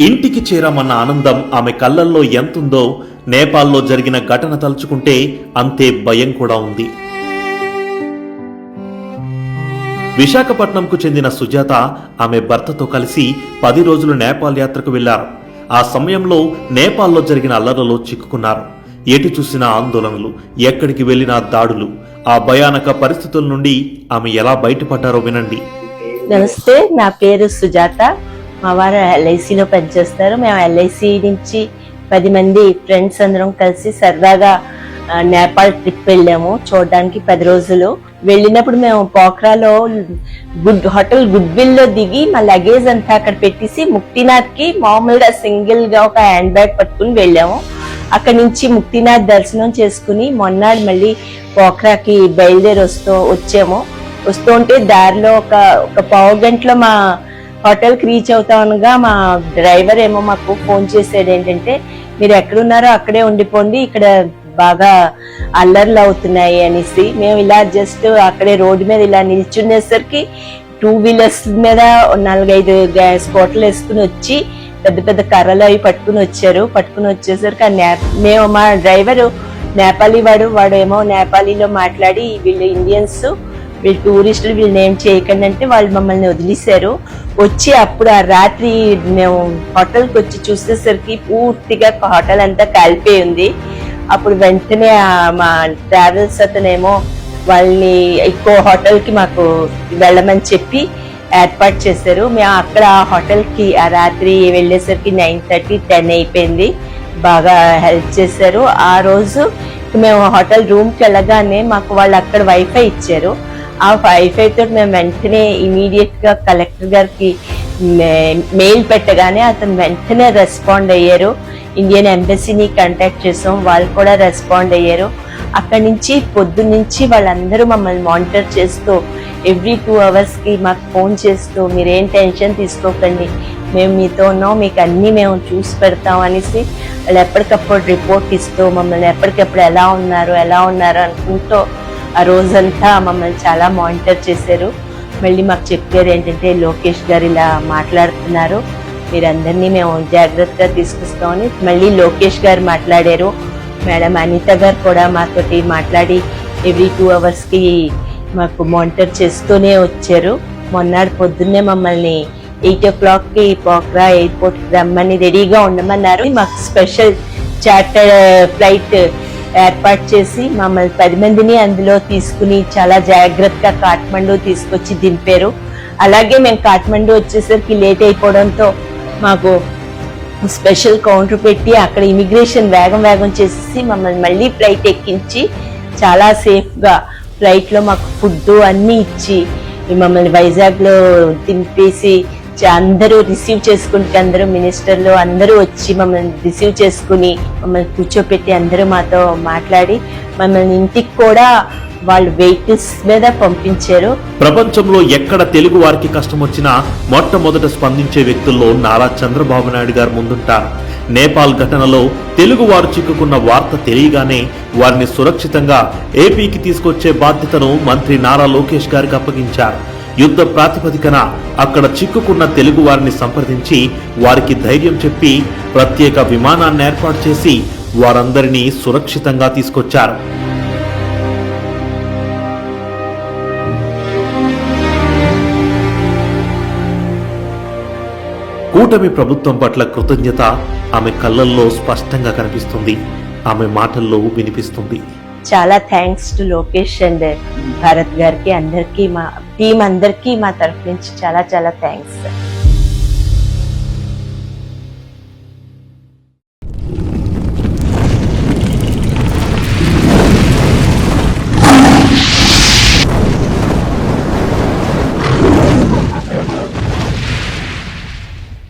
ఇంటికి చేరామన్న ఆనందం ఆమె కళ్ళల్లో ఎంతుందో నేపాల్లో జరిగిన ఘటన తలుచుకుంటే అంతే భయం కూడా ఉంది. విశాఖపట్నంకు చెందిన సుజాత ఆమె భర్తతో కలిసి 10 రోజులు నేపాల్ యాత్రకు వెళ్లారు. ఆ సమయంలో నేపాల్లో జరిగిన అల్లర్లలో చిక్కుకున్నారు. ఎటు చూసినా ఆందోళనలు, ఎక్కడికి వెళ్లినా దాడులు. ఆ భయానక పరిస్థితుల నుండి ఆమె ఎలా బయటపడ్డారో వినండి. నమస్తే, నా పేరు సుజాత. మా వారు ఎల్ఐసిలో పనిచేస్తారు. మేము ఎల్ఐసి నుంచి 10 మంది ఫ్రెండ్స్ అందరం కలిసి సరదాగా నేపాల్ ట్రిప్ వెళ్ళాము చూడడానికి. 10 రోజులు వెళ్ళినప్పుడు మేము పోఖ్రాలో హోటల్ గుడ్విల్ లో దిగి మా లగేజ్ అంతా అక్కడ పెట్టేసి ముక్తినాథ్ కి మామూలుగా సింగిల్ గా ఒక హ్యాండ్ బ్యాగ్ పట్టుకుని వెళ్ళాము. అక్కడి నుంచి ముక్తినాథ్ దర్శనం చేసుకుని మొన్నాడు మళ్ళీ పోఖ్రాకి బయలుదేరి వచ్చాము. వస్తుంటే దారిలో ఒక పావు గంటలో మా హోటల్ కి రీచ్ అవుతామనగా మా డ్రైవర్ ఏమో మాకు ఫోన్ చేసాడు, ఏంటంటే మీరు ఎక్కడున్నారో అక్కడే ఉండిపోండి, ఇక్కడ బాగా అల్లర్లు అవుతున్నాయి అనేసి. మేము ఇలా జస్ట్ అక్కడే రోడ్డు మీద ఇలా నిల్చునేసరికి 2 వీలర్స్ మీద 4-5 గ్యాస్ బాటిల్ వేసుకుని వచ్చి పెద్ద పెద్ద కర్రలు అవి పట్టుకుని వచ్చేసరికి మేము మా డ్రైవరు నేపాలీ వాడేమో నేపాలీలో మాట్లాడి వీళ్ళు ఇండియన్స్, వీళ్ళు టూరిస్టులు, వీళ్ళు ఏం చేయకండి అంటే వాళ్ళు మమ్మల్ని వదిలేశారు. వచ్చి అప్పుడు ఆ రాత్రి మేము హోటల్కి వచ్చి చూసేసరికి పూర్తిగా హోటల్ అంతా కాలిపోయి ఉంది. అప్పుడు వెంటనే మా ట్రావెల్స్ అతనేమో వాళ్ళని ఇంకో హోటల్కి మాకు వెళ్ళమని చెప్పి ఏర్పాటు చేశారు. మేము అక్కడ ఆ హోటల్కి ఆ రాత్రి వెళ్ళేసరికి 9:30, 10 అయిపోయింది. బాగా హెల్ప్ చేశారు. ఆ రోజు మేము హోటల్ రూమ్కి వెళ్ళగానే మాకు వాళ్ళు అక్కడ వైఫై ఇచ్చారు. ఆ వైఫై తోటి మేము వెంటనే ఇమీడియట్ గా కలెక్టర్ గారికి మెయిల్ పెట్టగానే అతను వెంటనే రెస్పాండ్ అయ్యారు. ఇండియన్ ఎంబసీని కాంటాక్ట్ చేసాం, వాళ్ళు కూడా రెస్పాండ్ అయ్యారు. అక్కడి నుంచి పొద్దున్నుంచి వాళ్ళందరూ మమ్మల్ని మానిటర్ చేస్తూ ఎవ్రీ 2 అవర్స్ కి మాకు ఫోన్ చేస్తూ మీరేం టెన్షన్ తీసుకోకండి, మేము మీతో ఉన్నాం, మీకు అన్ని మేము చూసి పెడతాం అనేసి వాళ్ళు ఎప్పటికప్పుడు రిపోర్ట్ ఇస్తూ మమ్మల్ని ఎప్పటికప్పుడు ఎలా ఉన్నారు అనుకుంటూ ఆ రోజంతా మమ్మల్ని చాలా మానిటర్ చేశారు. మళ్ళీ మాకు చెప్పారు ఏంటంటే లోకేష్ గారు ఇలా మాట్లాడుతున్నారు, మీరందరినీ మేము జాగ్రత్తగా తీసుకొస్తామని. మళ్ళీ లోకేష్ గారు మాట్లాడారు. మేడం అనిత గారు కూడా మాతోటి మాట్లాడి ఎవ్రీ 2 అవర్స్ కి మాకు మానిటర్ చేస్తూనే వచ్చారు. మొన్నటి పొద్దున్నే మమ్మల్ని 8 o'clock కి పోఖ్రా ఎయిర్పోర్ట్ కి రమ్మని రెడీగా ఉండమన్నారు. మాకు స్పెషల్ చార్టర్ ఫ్లైట్ ఏర్పాటు చేసి మమ్మల్ని 10 మందిని అందులో తీసుకుని చాలా జాగ్రత్తగా కాఠ్మండూ తీసుకొచ్చి దింపారు. అలాగే మేము కాఠ్మండూ వచ్చేసరికి లేట్ అయిపోవడంతో మాకు స్పెషల్ కౌంటర్ పెట్టి అక్కడ ఇమిగ్రేషన్ వేగం చేసి మమ్మల్ని మళ్ళీ ఫ్లైట్ ఎక్కించి చాలా సేఫ్ గా ఫ్లైట్ లో మాకు ఫుడ్ అన్ని ఇచ్చి మమ్మల్ని వైజాగ్ లో దింపేసి అందరూ రిసీవ్ చేసుకుంటే అందరూ మినిస్టర్లు అందరూ వచ్చి మమ్మల్ని రిసీవ్ చేసుకుని మమ్మల్ని కూర్చోపెట్టి అందరూ మాతో మాట్లాడి మమ్మల్ని ఇంటికి కూడా వాళ్ళు వెహికల్స్ మీద పంపించారు. ప్రపంచంలో ఎక్కడ తెలుగు వారికి కష్టం వచ్చినా మొట్టమొదట స్పందించే వ్యక్తుల్లో నారా చంద్రబాబు నాయుడు గారు ముందుంటారు. నేపాల్ ఘటనలో తెలుగు వారు చిక్కుకున్న వార్త తెలియగానే వారిని సురక్షితంగా ఏపీకి తీసుకొచ్చే బాధ్యతను మంత్రి నారా లోకేష్ గారికి అప్పగించారు. యుద్ధ ప్రాతిపదికన అక్కడ చిక్కుకున్న తెలుగు వారిని సంప్రదించి వారికి ధైర్యం చెప్పి ప్రత్యేక విమానాన్ని ఏర్పాటు చేసి వారందరినీ సురక్షితంగా తీసుకొచ్చారు. కూటమి ప్రభుత్వం పట్ల కృతజ్ఞత ఆమె కళ్ళల్లో స్పష్టంగా కనిపిస్తుంది, ఆమె మాటల్లో వినిపిస్తుంది. చాలా thanks to Lokesh and Bharat గారికి, అందరికీ, మా టీం అందరికీ మా తరఫు నుంచి చాలా థ్యాంక్స్.